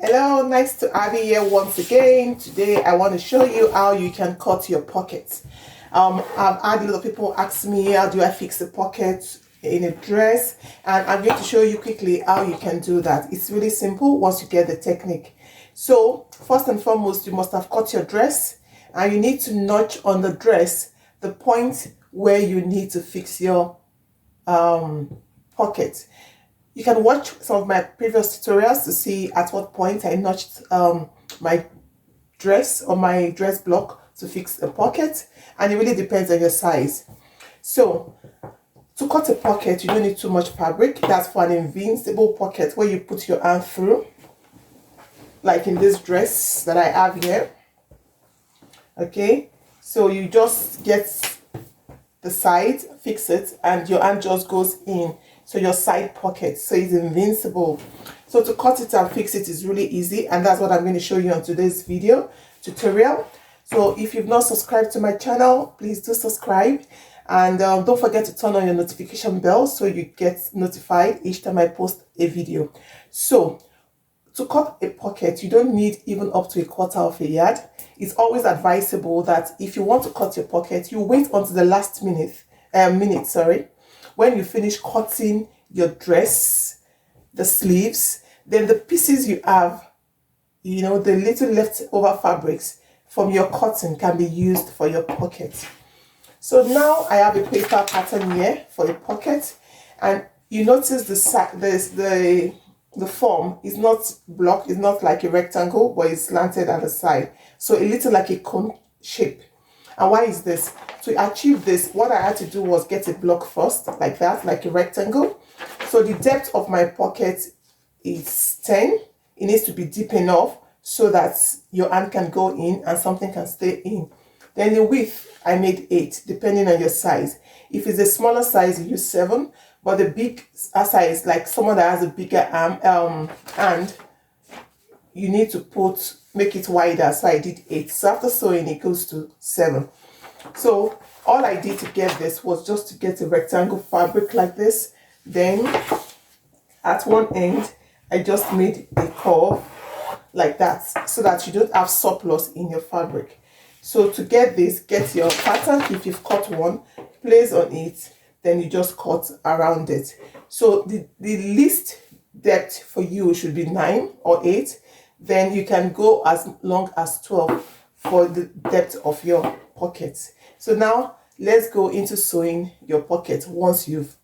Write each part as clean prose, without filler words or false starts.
Hello, nice to have you here once again. Today I want to show you how you can cut your pockets. I've had a lot of people ask me, how do I fix the pocket in a dress? And I'm going to show you quickly how you can do that. It's really simple once you get the technique. So first and foremost, you must have cut your dress, and you need to notch on the dress the point where you need to fix your pocket. You can watch some of my previous tutorials to see at what point I notched my dress or my dress block to fix a pocket, and it really depends on your size. So to cut a pocket, you don't need too much fabric. That's for an invincible pocket where you put your hand through, like in this dress that I have here. Okay, so you just get the side, fix it, and your hand just goes in. So your side pocket, so it's invincible. So to cut it and fix it is really easy, and that's what I'm going to show you on today's video tutorial. So if you've not subscribed to my channel, please do subscribe, and don't forget to turn on your notification bell so you get notified each time I post a video. So to cut a pocket, you don't need even up to 1/4 of a yard. It's always advisable that if you want to cut your pocket, you wait until the last minute, when you finish cutting your dress, the sleeves, then the pieces you have, you know, the little leftover fabrics from your cotton can be used for your pocket. So now I have a paper pattern here for a pocket, and you notice the form is not blocked, it's not like a rectangle, but it's slanted at the side, so a little like a cone shape. And why is this? To achieve this, what I had to do was get a block first, like that, like a rectangle. So the depth of my pocket is 10. It needs to be deep enough so that your hand can go in and something can stay in. Then the width, I made 8, depending on your size. If it's a smaller size, you use 7. But the big size, like someone that has a bigger hand, you need to make it wider. So I did 8. So after sewing, it goes to 7. So all I did to get this was just to get a rectangle fabric like this. Then at one end, I just made a curve like that so that you don't have surplus in your fabric. So to get this, get your pattern. If you've cut one, place on it, then you just cut around it. So the least depth for you should be 9 or 8. Then you can go as long as 12 for the depth of your pocket. So now let's go into sewing your pocket once you've.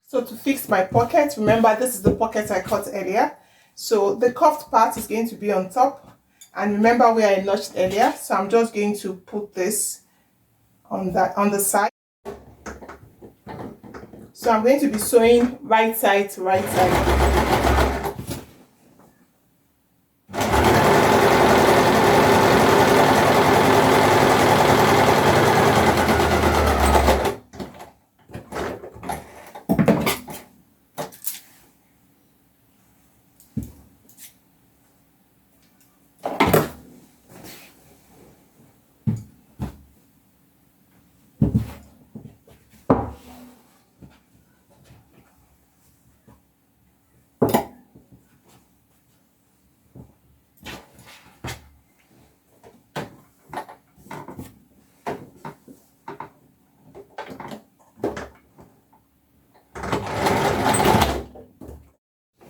So to fix my pocket, remember this is the pocket I cut earlier. So the cuffed part is going to be on top, and remember where I notched earlier. So I'm just going to put this on the side. So I'm going to be sewing right side to right side.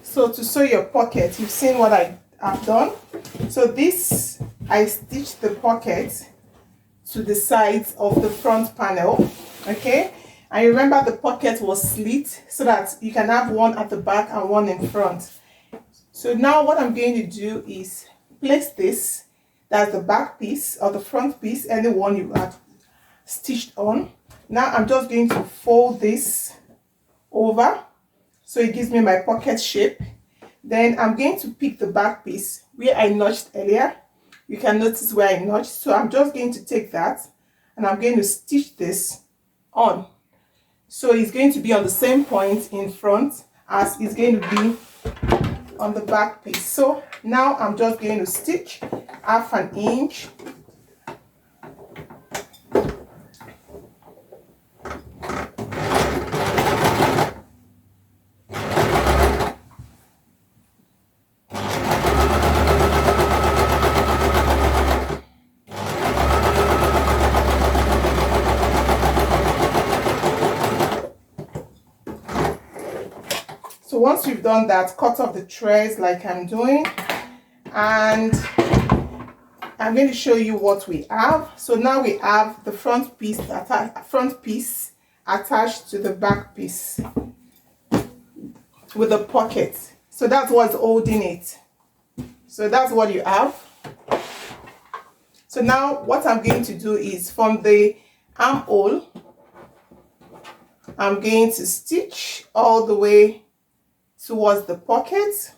So to sew your pocket, you've seen what I have done. So this, I stitched the pocket to the sides of the front panel, okay? And remember the pocket was slit so that you can have one at the back and one in front. So now what I'm going to do is place this, that's the back piece or the front piece, any one you have stitched on. Now I'm just going to fold this over so it gives me my pocket shape. Then I'm going to pick the back piece where I notched earlier. You can notice where I notched. So I'm just going to take that and I'm going to stitch this on. So it's going to be on the same point in front as it's going to be on the back piece. So now I'm just going to stitch 1/2 inch. once you've done that, cut off the threads like I'm doing, and I'm going to show you what we have. So now we have the front piece attached to the back piece with a pocket. So that's what's holding it. So that's what you have. So now what I'm going to do is, from the armhole, I'm going to stitch all the way towards the pocket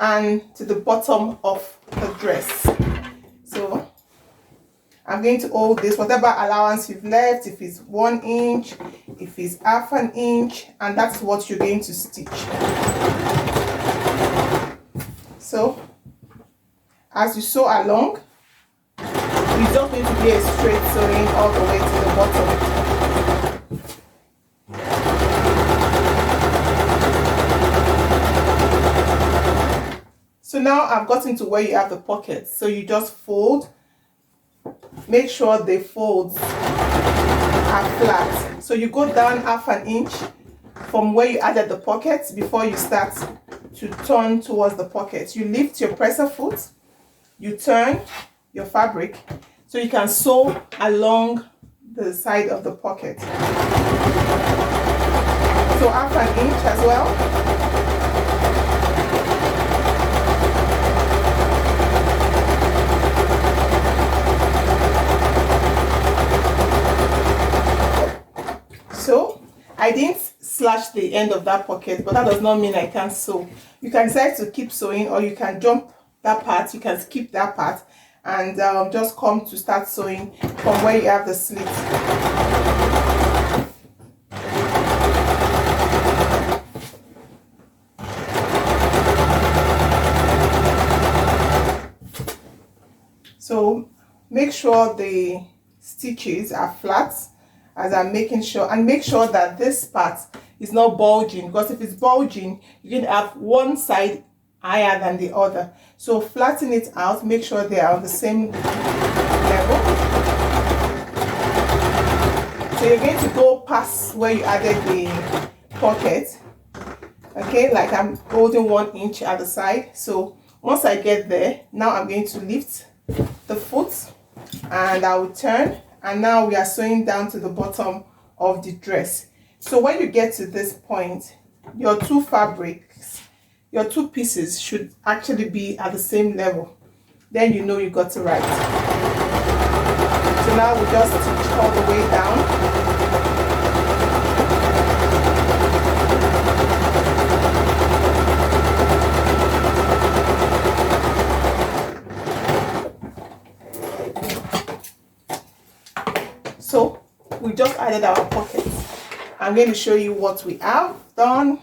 and to the bottom of the dress. So I'm going to hold this, whatever allowance you've left, if it's 1 inch, if it's half an inch, and that's what you're going to stitch. So as you sew along, you don't need to be a straight sewing all the way to the bottom. So now I've gotten to where you have the pockets. So you just fold. Make sure the folds are flat. So you go down half an inch from where you added the pockets before you start to turn towards the pocket. You lift your presser foot, you turn your fabric so you can sew along the side of the pocket. So half an inch as well. So I didn't slash the end of that pocket, but that does not mean I can't sew. You can decide to keep sewing, or you can jump that part, you can skip that part, and just come to start sewing from where you have the slit. So make sure the stitches are flat as I'm making sure, and make sure that this part is not bulging, because if it's bulging, you can have one side higher than the other. So flatten it out, make sure they are on the same level. So you're going to go past where you added the pocket, okay, like I'm holding 1 inch at the side. So once I get there, now I'm going to lift the foot and I will turn, and now we are sewing down to the bottom of the dress. So when you get to this point, your two fabrics, your two pieces should actually be at the same level. Then you know you got it right. So now we just stitch all the way down. So we just added our pockets. I'm going to show you what we have done.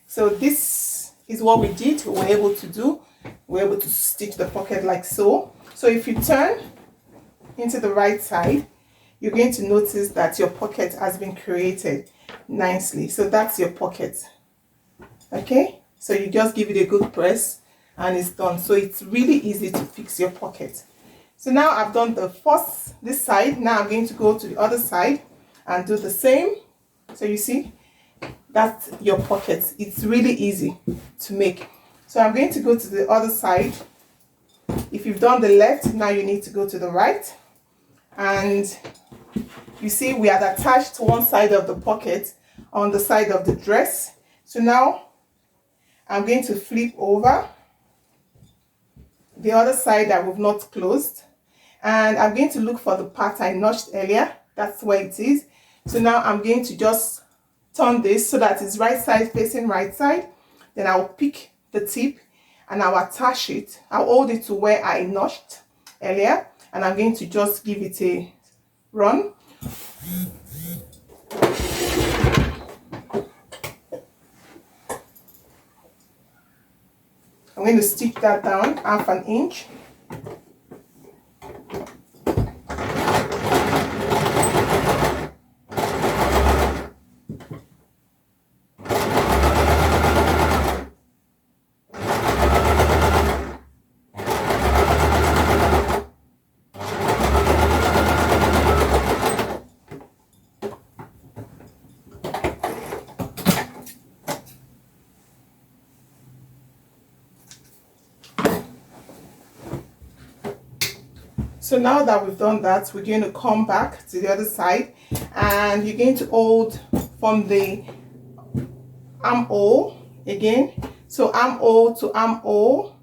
So this is what we did. We were able to do. We were able to stitch the pocket like so. So if you turn into the right side, you're going to notice that your pocket has been created nicely. So that's your pocket. Okay, so you just give it a good press and it's done. So it's really easy to fix your pocket. So now I've done the first, this side. Now I'm going to go to the other side and do the same. So you see, that's your pocket. It's really easy to make. So I'm going to go to the other side. If you've done the left, now you need to go to the right. And you see we had attached one side of the pocket on the side of the dress. So now I'm going to flip over the other side that we've not closed. And I'm going to look for the part I notched earlier. That's where it is. So now I'm going to just turn this so that it's right side facing right side. Then I'll pick the tip and I'll attach it. I'll hold it to where I notched earlier. And I'm going to just give it a run. I'm going to stitch that down half an inch. So now that we've done that, we're going to come back to the other side, and you're going to hold from the armhole again. So armhole to armhole,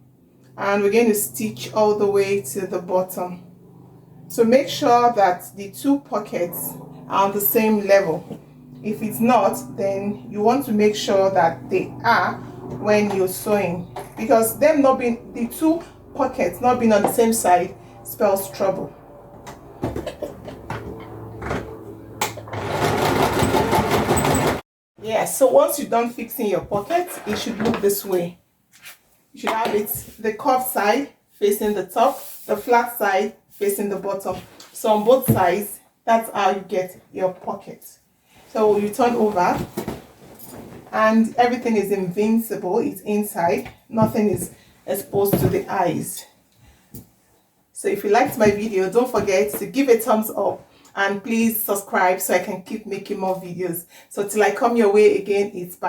and we're going to stitch all the way to the bottom. So make sure that the two pockets are on the same level. If it's not, then you want to make sure that they are when you're sewing, because them not being, the two pockets not being on the same side spells trouble. Yeah, so once you're done fixing your pocket, it should look this way. You should have it, the curved side facing the top, the flat side facing the bottom. So on both sides, that's how you get your pocket. So you turn over, and everything is invincible. It's inside, nothing is exposed to the eyes. So if you liked my video, don't forget to give a thumbs up, and please subscribe so I can keep making more videos. So till I come your way again, it's bye.